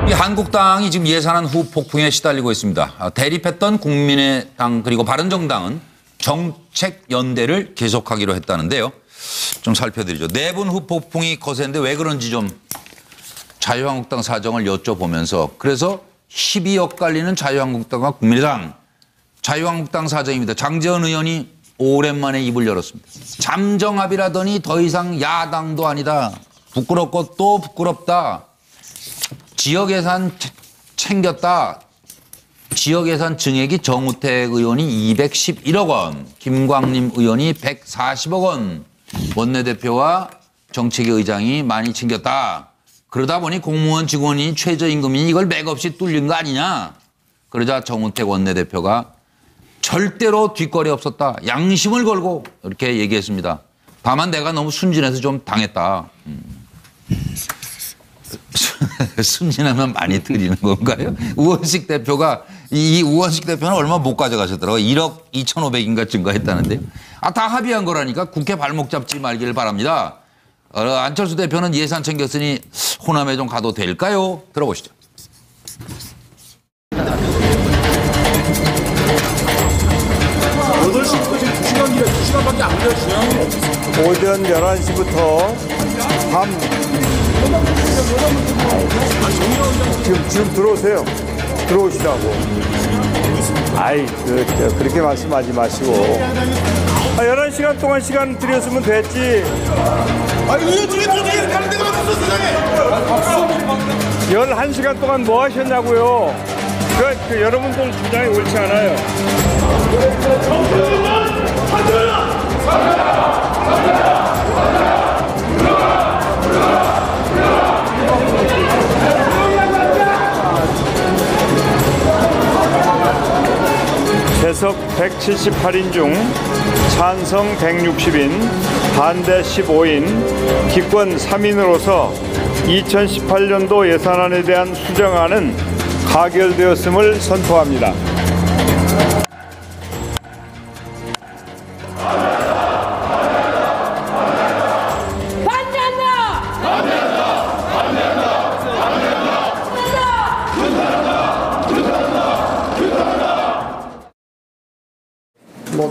이 한국당이 지금 예산안 후폭풍에 시달리고 있습니다. 대립했던 국민의당 그리고 바른정당은 정책연대를 계속하기로 했다는데요. 좀 살펴드리죠. 내분 후폭풍이 거센데 왜 그런지 좀 자유한국당 사정을 여쭤보면서 그래서 힘이 엇갈리는 자유한국당과 국민의당. 자유한국당 사정입니다. 장제원 의원이 오랜만에 입을 열었습니다. 잠정합의라더니 더 이상 야당도 아니다. 부끄럽고 또 부끄럽다. 지역 예산 챙겼다. 지역 예산 증액이 정우택 의원이 211억 원, 김광림 의원이 140억 원, 원내대표와 정책위 의장이 많이 챙겼다. 그러다 보니 공무원 직원이 최저임금이 이걸 맥없이 뚫린 거 아니냐. 그러자 정우택 원내대표가 절대로 뒷거리 없었다. 양심을 걸고 이렇게 얘기했습니다. 다만 내가 너무 순진해서 좀 당했다. 순진하면 많이 드리는 건가요? 우원식 대표가 이 우원식 대표는 얼마 못 가져가셨더라고요. 1억 2,500인가 증가했다는데요. 다 합의한 거라니까 국회 발목 잡지 말기를 바랍니다. 안철수 대표는 예산 챙겼으니 호남에 좀 가도 될까요? 들어보시죠. 지금 2시간밖에 안 걸렸어요. 오전 11시부터 밤 지금 들어오세요. 들어오시라고. 아이 그렇게 말씀하지 마시고 11시간 동안 시간 드렸으면 됐지. 아니 의원님이 어떻게 가는 데가 없어 세상에. 11시간 동안 뭐 하셨냐고요. 그 여러분들 주장이 옳지 않아요. 재석 178인 중 찬성 160인, 반대 15인, 기권 3인으로서 2018년도 예산안에 대한 수정안은 가결되었음을 선포합니다.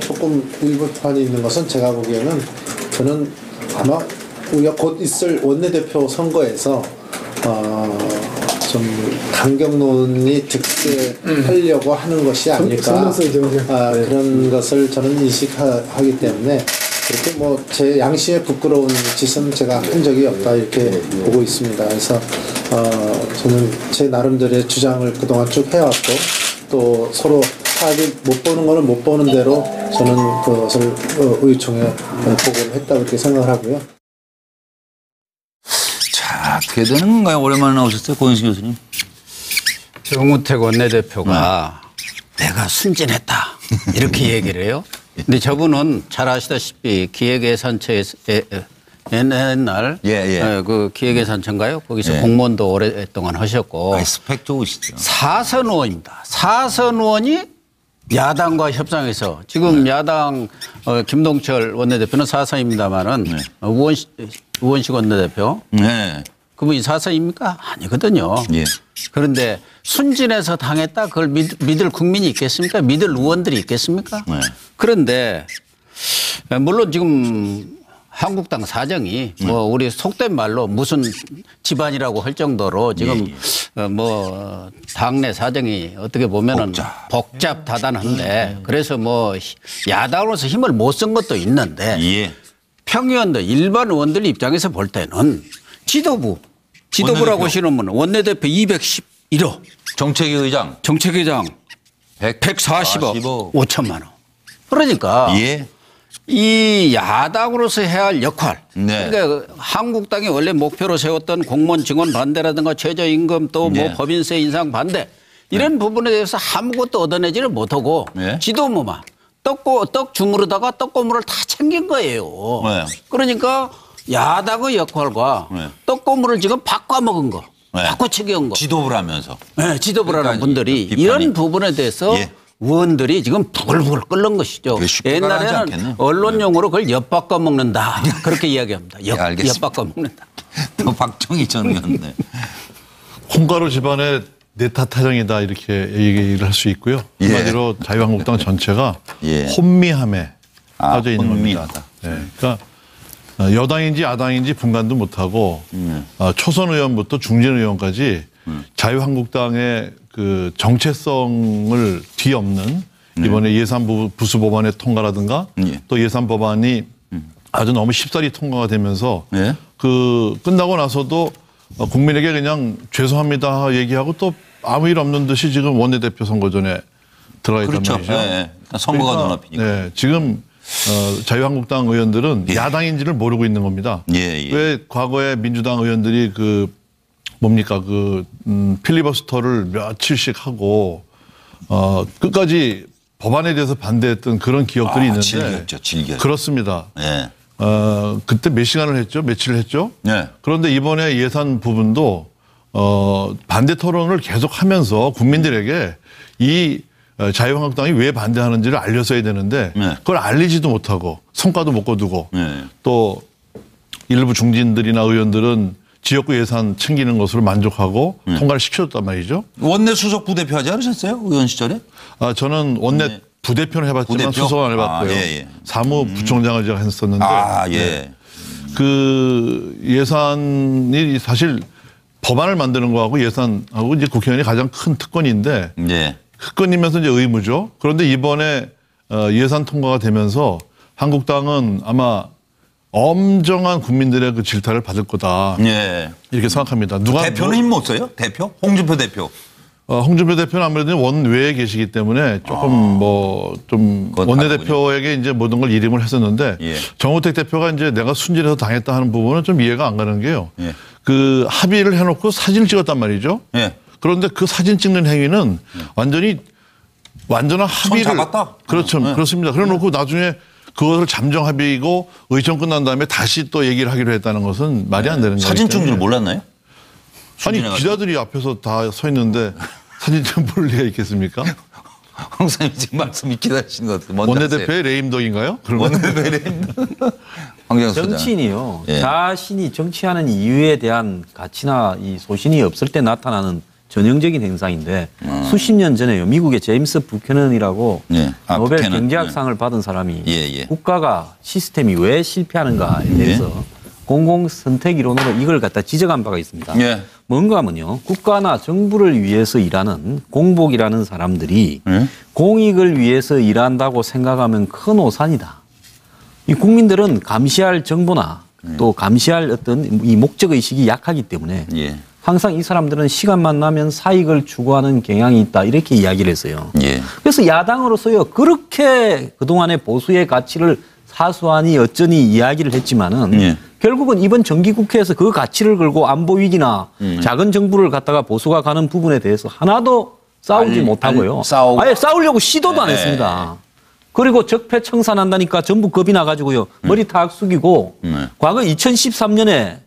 조금 의문판이 있는 것은 제가 보기에는 저는 아마 우리가 곧 있을 원내대표 선거에서 좀 강경론이 득세하려고 하는 것이 아닐까 그런 것을 저는 인식하기 때문에 이렇게 제 양심에 부끄러운 짓은 제가 한 적이 없다 이렇게 보고 있습니다. 그래서 저는 제 나름대로의 주장을 그동안 쭉 해왔고 또 서로 합의 못 보는 거는 못 보는 대로 저는 그것을 의총에 보고를 했다고 이렇게 생각을 하고요. 자, 어떻게 되는 건가요? 오랜만에 나오셨어요, 고은식 교수님. 정우택 원내대표가 내가 순진했다 이렇게 얘기를 해요. 근데 저분은 잘 아시다시피 기획예산처에서 옛날 그 기획예산처인가요? 거기서 공무원도 오랫동안 하셨고 스펙 좋으시죠. 사선 의원입니다. 사선 의원이 야당과 협상해서 지금 야당 김동철 원내대표는 사선입니다만은 우원식 원내대표 그분이 사선입니까? 아니거든요. 그런데 순진해서 당했다 그걸 믿을 국민이 있겠습니까? 믿을 의원들이 있겠습니까? 그런데 물론 지금 한국당 사정이 우리 속된 말로 무슨 집안이라고 할 정도로 지금 당내 사정이 어떻게 보면은 복잡다단한데 그래서 야당으로서 힘을 못 쓴 것도 있는데 평의원들 일반 의원들 입장에서 볼 때는 지도부라고 하시는 원내대표 211호 정책위 의장 140억 5천만 원. 그러니까 이 야당으로서 해야 할 역할. 그러니까 한국당이 원래 목표로 세웠던 공무원 직원 반대라든가 최저임금 또 법인세 인상 반대 이런 부분에 대해서 아무것도 얻어내지를 못하고 지도부만 떡 주무르다가 떡고물을 다 챙긴 거예요. 그러니까 야당의 역할과 떡고물을 지금 바꿔 먹은 거. 바꿔 챙겨온 거. 지도부라면서. 지도부라는 분들이 이런 부분에 대해서 의원들이 지금 부글부글 끓는 것이죠. 옛날에는 언론용어로 그걸 엿바꿔 먹는다. 그렇게 이야기합니다. 엿바꿔 먹는다. 또 박정희 전 의원. 콩가루 집안의 내타타령이다 이렇게 얘기를 할 수 있고요. 한마디로 자유한국당 전체가 혼미함에 빠져 있는 겁니다. 네. 그러니까 여당인지 야당인지 분간도 못하고 초선 의원부터 중진 의원까지 자유한국당의 그 정체성을 뒤엎는 이번에 예산부 부수 법안의 통과라든가 또 예산 법안이 아주 너무 쉽사리 통과가 되면서 그 끝나고 나서도 국민에게 그냥 죄송합니다 얘기하고 또 아무 일 없는 듯이 지금 원내대표 선거전에 들어가 있단 그렇죠. 말이죠. 네. 선거가 눈앞이니까. 네. 지금 자유한국당 의원들은 야당인지를 모르고 있는 겁니다. 왜 과거에 민주당 의원들이 그 뭡니까 그 필리버스터를 며칠씩 하고 끝까지 법안에 대해서 반대했던 그런 기억들이 있는데 질겼죠. 그렇습니다. 네. 그때 몇 시간을 했죠? 며칠을 했죠? 네. 그런데 이번에 예산 부분도 반대 토론을 계속하면서 국민들에게 이 자유한국당이 왜 반대하는지를 알렸어야 되는데 그걸 알리지도 못하고 성과도 못 거두고 또 일부 중진들이나 의원들은 지역구 예산 챙기는 것으로 만족하고 통과를 시켜줬단 말이죠. 원내 수석 부대표 하지 않으셨어요? 의원 시절에? 저는 원내 부대표는 해봤지만 수석은 안 해봤고요. 사무부총장을 제가 했었는데 그 예산이 사실 법안을 만드는 거하고 예산하고 이제 국회의원이 가장 큰 특권인데 특권이면서 이제 의무죠. 그런데 이번에 예산 통과가 되면서 한국당은 아마 엄정한 국민들의 그 질타를 받을 거다. 이렇게 생각합니다. 누가 대표는 힘 못 써요? 대표? 홍준표 대표. 홍준표 대표는 아무래도 원외에 계시기 때문에 조금 좀 원내대표에게 이제 모든 걸 일임을 했었는데 정우택 대표가 이제 내가 순진해서 당했다 하는 부분은 좀 이해가 안 가는 게요. 그 합의를 해놓고 사진을 찍었단 말이죠. 그런데 그 사진 찍는 행위는 완전한 합의를 잡았다? 그렇죠. 그렇습니다. 그래 놓고 나중에 그것을 잠정 합의이고 의총 끝난 다음에 다시 또 얘기를 하기로 했다는 것은 말이 안 되는 거예요. 사진 찍는 줄 몰랐나요? 아니 기자들이 앞에서 다 서 있는데 사진 좀 볼 리가 있겠습니까? 황 선생님 지금 말씀이 기다리시는 것 같아요. 원내대표의 레임덕인가요? 원내대표의 레임덕. 정치인이요. 자신이 정치하는 이유에 대한 가치나 이 소신이 없을 때 나타나는 전형적인 현상인데 수십 년 전에요. 미국의 제임스 부캐넌이라고 노벨 경제학상을 받은 사람이 국가가 시스템이 왜 실패하는가에 대해서 공공선택 이론으로 이걸 갖다 지적한 바가 있습니다. 뭔가 하면요. 국가나 정부를 위해서 일하는 공복이라는 사람들이 공익을 위해서 일한다고 생각하면 큰 오산이다. 이 국민들은 감시할 정보나 또 감시할 어떤 이 목적의식이 약하기 때문에 항상 이 사람들은 시간만 나면 사익을 추구하는 경향이 있다. 이렇게 이야기를 했어요. 그래서 야당으로서요. 그렇게 그동안의 보수의 가치를 사수하니 어쩌니 이야기를 했지만은 결국은 이번 정기국회에서 그 가치를 걸고 안보 위기나 작은 정부를 갖다가 보수가 가는 부분에 대해서 하나도 싸우지 못하고요. 아예 싸우려고 시도도 안 했습니다. 그리고 적폐 청산한다니까 전부 겁이 나가지고요. 머리 탁 숙이고 과거 2013년에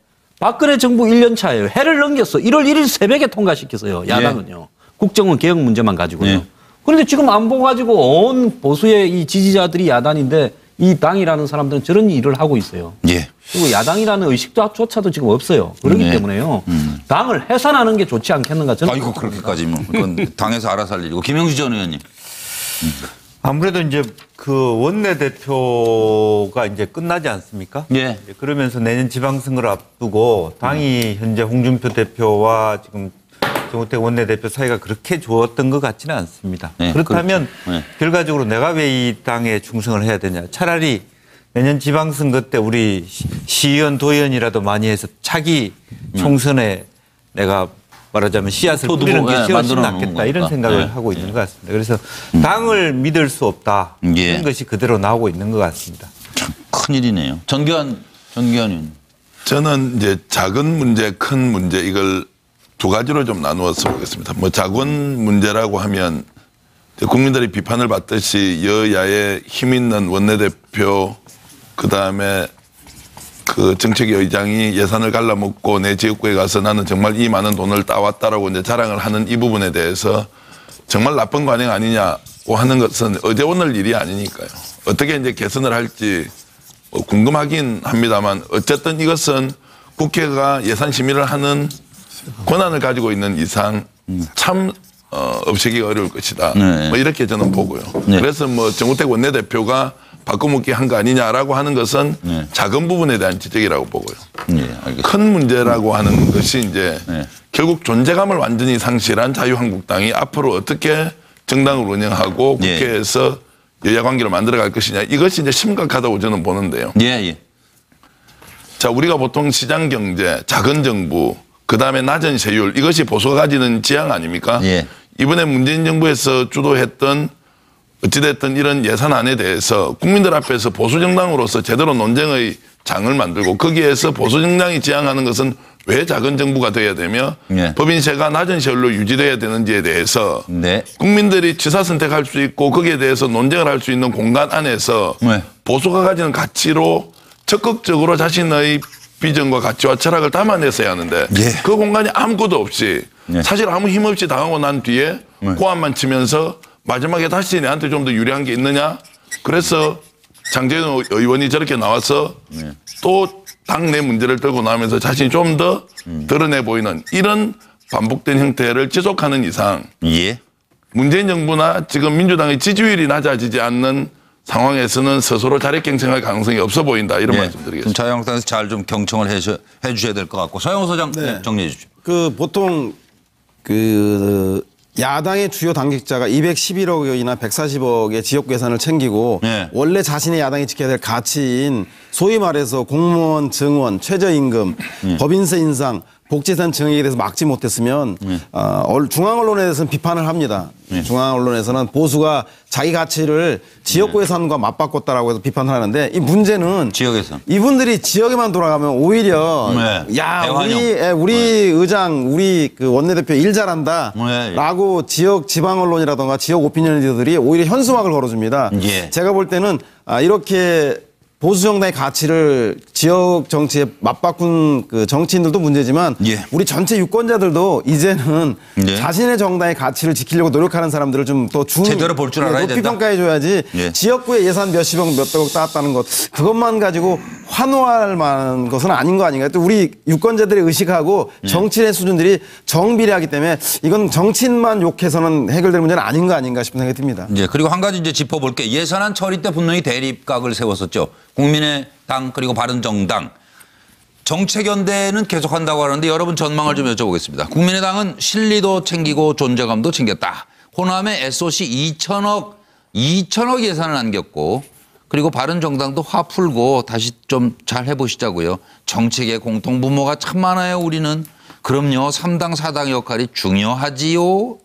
박근혜 정부 1년 차예요. 해를 넘겼어. 1월 1일 새벽에 통과시켰어요. 야당은요. 국정원 개혁 문제만 가지고요. 그런데 지금 안보 가지고 온 보수의 이 지지자들이 야당인데 이 당이라는 사람들은 저런 일을 하고 있어요. 그리고 야당이라는 의식조차도 지금 없어요. 그렇기 때문에요. 당을 해산하는 게 좋지 않겠는가 저는. 아이고 그렇게까지 뭐. 그건 당에서 알아서 할 일이고. 김영주 전 의원님. 아무래도 이제 그 원내대표가 이제 끝나지 않습니까? 그러면서 내년 지방선거를 앞두고 당이 현재 홍준표 대표와 지금 정우택 원내대표 사이가 그렇게 좋았던 것 같지는 않습니다. 그렇다면 결과적으로 내가 왜 이 당에 충성을 해야 되냐. 차라리 내년 지방선거 때 우리 시의원, 도의원이라도 많이 해서 차기 총선에 내가 말하자면 씨앗을 뿌리는 게 훨씬 낫겠다 이런 생각을 하고 있는 것 같습니다. 그래서 당을 믿을 수 없다 이런 것이 그대로 나오고 있는 것 같습니다. 참 큰일이네요. 전교안 의원. 저는 이제 작은 문제, 큰 문제 이걸 두 가지로 좀 나누어서 보겠습니다. 뭐 작은 문제라고 하면 국민들이 비판을 받듯이 여야의 힘 있는 원내대표 그다음에 그 정책위 의장이 예산을 갈라먹고 내 지역구에 가서 나는 정말 이 많은 돈을 따왔다라고 이제 자랑을 하는 이 부분에 대해서 정말 나쁜 관행 아니냐고 하는 것은 어제 오늘 일이 아니니까요. 어떻게 이제 개선을 할지 궁금하긴 합니다만 어쨌든 이것은 국회가 예산 심의를 하는 권한을 가지고 있는 이상 참 없애기가 어려울 것이다. 뭐 이렇게 저는 보고요. 그래서 뭐 정우택 원내대표가 바꿔먹기 한 거 아니냐라고 하는 것은 작은 부분에 대한 지적이라고 보고요. 큰 문제라고 하는 것이 이제 결국 존재감을 완전히 상실한 자유한국당이 앞으로 어떻게 정당을 운영하고 국회에서 여야 관계를 만들어갈 것이냐, 이것이 이제 심각하다고 저는 보는데요. 자, 우리가 보통 시장 경제, 작은 정부, 그 다음에 낮은 세율, 이것이 보수가 가지는 지향 아닙니까? 이번에 문재인 정부에서 주도했던 어찌됐든 이런 예산안에 대해서 국민들 앞에서 보수정당으로서 제대로 논쟁의 장을 만들고 거기에서 보수정당이 지향하는 것은 왜 작은 정부가 돼야 되며 법인세가 낮은 세율로 유지돼야 되는지에 대해서 국민들이 지사 선택할 수 있고 거기에 대해서 논쟁을 할 수 있는 공간 안에서 보수가 가지는 가치로 적극적으로 자신의 비전과 가치와 철학을 담아냈어야 하는데 그 공간이 아무것도 없이 사실 아무 힘 없이 당하고 난 뒤에 고함만 치면서 마지막에 다시 내한테 좀 더 유리한 게 있느냐? 그래서 장재현 의원이 저렇게 나와서 또 당내 문제를 들고 나오면서 자신이 좀 더 드러내 보이는 이런 반복된 형태를 지속하는 이상 문재인 정부나 지금 민주당의 지지율이 낮아지지 않는 상황에서는 스스로 자력 경쟁할 가능성이 없어 보인다, 이런 말씀드리겠습니다. 자유한국당에서 잘 좀 경청을 해주셔야 될 것 같고, 서영호 소장 정리해 주십시오. 그 보통 그 야당의 주요 당직자가 211억 원이나 140억의 지역 예산을 챙기고 원래 자신의 야당이 지켜야 될 가치인 소위 말해서 공무원 증원, 최저임금, 법인세 인상, 복지예산 증액에 대해서 막지 못했으면 중앙 언론에 대해서는 비판을 합니다. 중앙 언론에서는 보수가 자기 가치를 지역구 예산과 맞바꿨다라고 해서 비판을 하는데, 이 문제는 지역 예산. 이분들이 지역에만 돌아가면 오히려 야 우리 의장, 우리 그 원내대표 일 잘한다라고 지역 지방 언론이라든가 지역 오피니언 리더들이 오히려 현수막을 걸어줍니다. 제가 볼 때는 이렇게 보수 정당의 가치를 지역 정치에 맞바꾼 그 정치인들도 문제지만 우리 전체 유권자들도 이제는 자신의 정당의 가치를 지키려고 노력하는 사람들을 좀 더 제대로 볼 줄 알아야 높이 된다. 평가해줘야지 지역구에 예산 몇십억 몇백억 따왔다는 것, 그것만 가지고 환호할 만한 것은 아닌 거 아닌가요? 또 우리 유권자들이 의식하고 정치인의 수준들이 정비례하기 때문에 이건 정치인만 욕해서는 해결될 문제는 아닌 거 아닌가 싶은 생각이 듭니다. 그리고 한 가지 이제 짚어볼게. 예산안 처리 때 분명히 대립각을 세웠었죠. 국민의당 그리고 바른정당. 정책연대는 계속한다고 하는데 여러분 전망을 좀 여쭤보겠습니다. 국민의당은 실리도 챙기고 존재감도 챙겼다. 호남에 SOC 2천억 예산을 안겼고, 그리고 바른정당도 화 풀고 다시 좀 잘 해보시자고요. 정책의 공통분모가 참 많아요, 우리는. 그럼요, 3당 4당 역할이 중요하지요.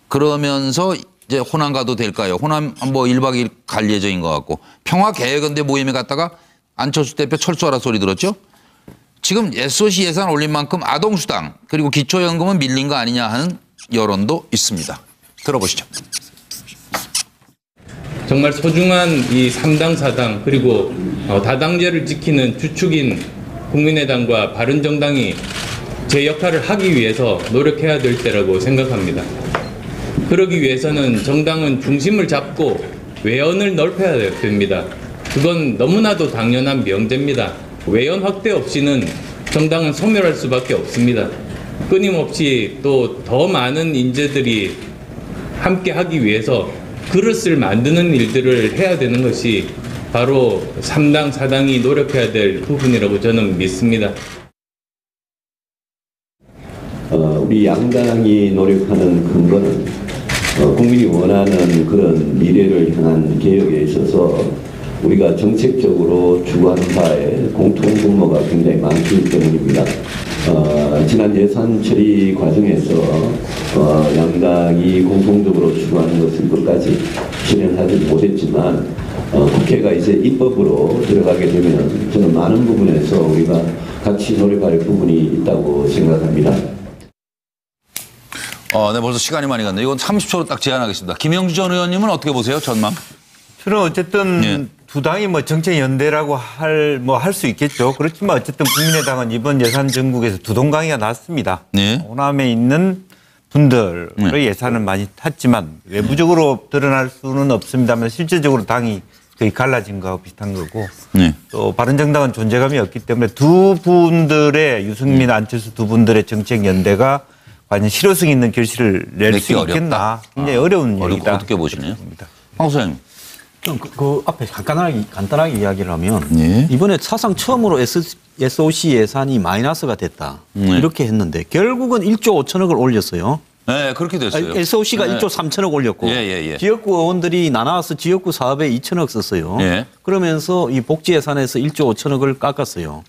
그러면서 이제 호남 가도 될까요? 호남 뭐 1박 2일 갈 예정인 것 같고, 평화개혁연대 모임에 갔다가 안철수 대표 철수하라 소리 들었죠? 지금 SOC 예산 올린 만큼 아동수당 그리고 기초연금은 밀린 거 아니냐 하는 여론도 있습니다. 들어보시죠. 정말 소중한 이 3당 4당 그리고 다당제를 지키는 주축인 국민의당과 바른정당이 제 역할을 하기 위해서 노력해야 될 때라고 생각합니다. 그러기 위해서는 정당은 중심을 잡고 외연을 넓혀야 됩니다. 그건 너무나도 당연한 명제입니다. 외연 확대 없이는 정당은 소멸할 수밖에 없습니다. 끊임없이 또 더 많은 인재들이 함께 하기 위해서 그릇을 만드는 일들을 해야 되는 것이 바로 3당 4당이 노력해야 될 부분이라고 저는 믿습니다. 우리 양당이 노력하는 근거는 국민이 원하는 그런 미래를 향한 개혁에 있어서 우리가 정책적으로 추구하는 바에 공통분모가 굉장히 많기 때문입니다. 지난 예산 처리 과정에서 양당이 공통적으로 추구하는 것을 끝까지 실현하지 못했지만 국회가 이제 입법으로 들어가게 되면 저는 많은 부분에서 우리가 같이 노력할 부분이 있다고 생각합니다. 네, 벌써 시간이 많이 갔네요. 이건 30초로 딱 제한하겠습니다. 김영주 전 의원님은 어떻게 보세요, 전망? 저는 어쨌든 두 당이 뭐 정책 연대라고 할 수 있겠죠. 그렇지만 어쨌든 국민의당은 이번 예산 전국에서 두 동강이가 났습니다. 호남에 있는 분들의 예산은 많이 탔지만 외부적으로 드러날 수는 없습니다만 실질적으로 당이 거의 갈라진 거하고 비슷한 거고 또 바른정당은 존재감이 없기 때문에 두 분들의 유승민, 안철수 두 분들의 정책 연대가 과연 실효성 있는 결실을 낼 수 있겠나 굉장히 어려운 얘기다. 어떻게 보시나요? 황 소장님. 그 앞에 간단하게 이야기를 하면 이번에 사상 처음으로 SOC 예산이 마이너스가 됐다. 이렇게 했는데 결국은 1조 5천억을 올렸어요. 네, 그렇게 됐어요. SOC가 1조 3천억 올렸고 지역구 의원들이 나눠서 지역구 사업에 2천억 썼어요. 그러면서 이 복지 예산에서 1조 5천억을 깎았어요.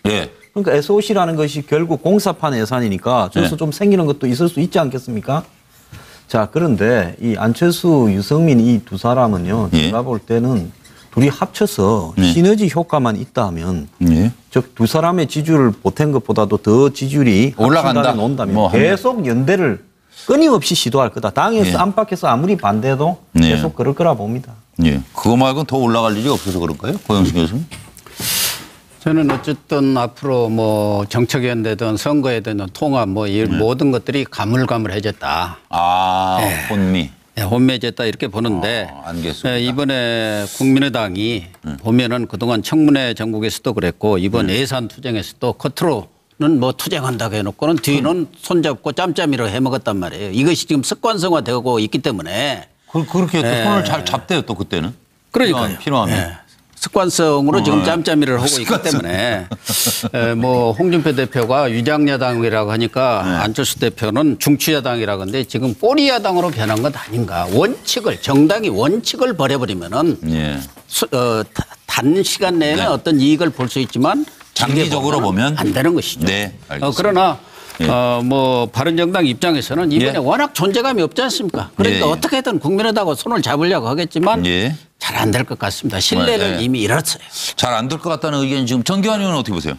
그러니까 SOC라는 것이 결국 공사판 예산이니까 저기서 좀 생기는 것도 있을 수 있지 않겠습니까? 자, 그런데 이 안철수, 유승민 이 두 사람은요, 제가 볼 때는 둘이 합쳐서 시너지 효과만 있다 하면 즉 두 사람의 지지율을 보탠 것보다도 더 지지율이 올라간다. 논다면 뭐 계속 연대를 끊임없이 시도할 거다. 당에서 안팎에서 아무리 반대해도 계속 그럴 거라 봅니다. 그거 말고는 더 올라갈 일이 없어서 그럴까요? 고영식 교수님? 저는 어쨌든 앞으로 뭐 정책연대든 선거에든 통합 뭐 이 모든 것들이 가물가물해졌다. 혼미. 혼미해졌다 이렇게 보는데 이번에 국민의당이 보면은 그동안 청문회 전국에서도 그랬고 이번 예산 투쟁에서도 겉으로는 뭐 투쟁한다고 해놓고는 뒤는 손잡고 짬짬이로 해먹었단 말이에요. 이것이 지금 습관성화되고 있기 때문에 그렇게 또 손을 잘 잡대요 또 그때는. 그러니까요. 필요하면. 습관성으로 지금 짬짬이를 하고 있기 때문에 뭐 홍준표 대표가 위장야당이라고 하니까 안철수 대표는 중추야당이라고 하는데 지금 꼬리야당으로 변한 것 아닌가. 정당이 원칙을 버려버리면은 단시간 내에 어떤 이익을 볼 수 있지만 장기적으로 보면 안 되는 것이죠. 네, 알겠습니다. 그러나 뭐 바른정당 입장에서는 이번에 워낙 존재감이 없지 않습니까? 그러니까 어떻게든 국민의당하고 손을 잡으려고 하겠지만 잘 안 될 것 같습니다. 신뢰를 이미 잃었어요. 잘 안 될 것 같다는 의견이 지금 정기환 의원은 어떻게 보세요?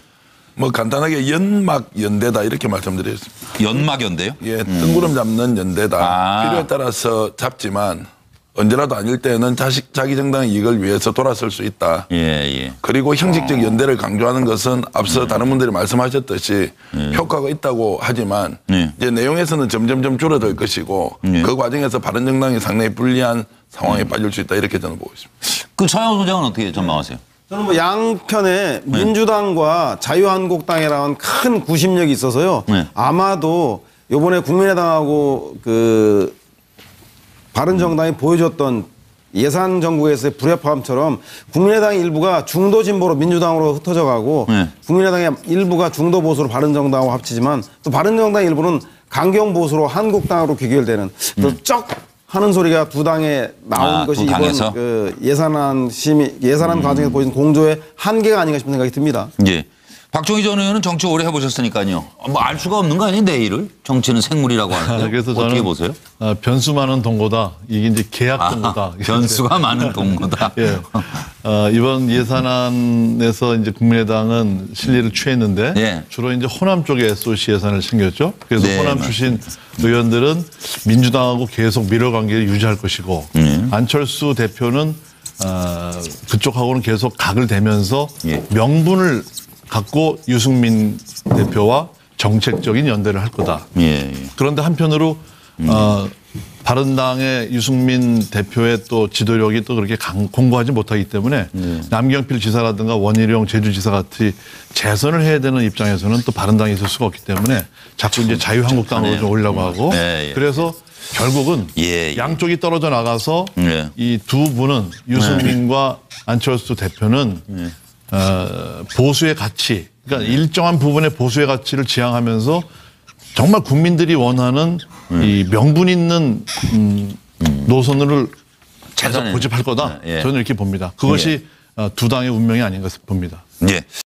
뭐 간단하게 연막 연대다 이렇게 말씀드리겠습니다. 연막 연대요? 뜬구름 잡는 연대다. 필요에 따라서 잡지만 언제라도 아닐 때는 자기 정당의 이익을 위해서 돌아설 수 있다. 그리고 형식적 연대를 강조하는 것은 앞서 다른 분들이 말씀하셨듯이 효과가 있다고 하지만 이제 내용에서는 점점점 줄어들 것이고 그 과정에서 바른정당이 상당히 불리한 상황에 빠질 수 있다 이렇게 저는 보고 있습니다. 그 서영호 소장은 어떻게 전망하세요? 저는 뭐 양편에 민주당과 자유한국당이라는 큰 구심력이 있어서요. 아마도 이번에 국민의당하고 그 바른정당이 보여줬던 예산 정국에서의 불협화음처럼 국민의당의 일부가 중도 진보로 민주당으로 흩어져 가고 국민의당의 일부가 중도 보수로 바른정당하고 합치지만 또 바른정당의 일부는 강경 보수로 한국당으로 귀결되는 또 쩍 하는 소리가 두 당에 나온 것이 이번 그 예산안 과정에서 보여준 공조의 한계가 아닌가 싶은 생각이 듭니다. 박종희 전 의원은 정치 오래 해보셨으니까요. 뭐 알 수가 없는 거 아니에요, 내일을? 정치는 생물이라고 하는데. 그래서 어떻게 저는 보세요? 변수 많은 동거다. 이게 이제 계약 동거다. 변수가 많은 동거다. 이번 예산안에서 이제 국민의당은 실리를 취했는데 주로 이제 호남 쪽에 SOC 예산을 챙겼죠. 그래서 호남 출신 의원들은 민주당하고 계속 미러 관계를 유지할 것이고 안철수 대표는 그쪽하고는 계속 각을 대면서 명분을 갖고 유승민 대표와 정책적인 연대를 할 거다. 그런데 한편으로 바른당의 유승민 대표의 또 지도력이 또 그렇게 공고하지 못하기 때문에 남경필 지사라든가 원희룡 제주지사 같이 재선을 해야 되는 입장에서는 또 바른당이 있을 수가 없기 때문에 자꾸 이제 자유한국당으로 좀 오려고 하고 그래서 결국은 양쪽이 떨어져 나가서 이 두 분은 유승민과 안철수 대표는 보수의 가치, 그러니까 일정한 부분의 보수의 가치를 지향하면서 정말 국민들이 원하는 이 명분 있는 노선을 계속 고집할 거다. 저는 이렇게 봅니다. 그것이 두 당의 운명이 아닌가 봅니다.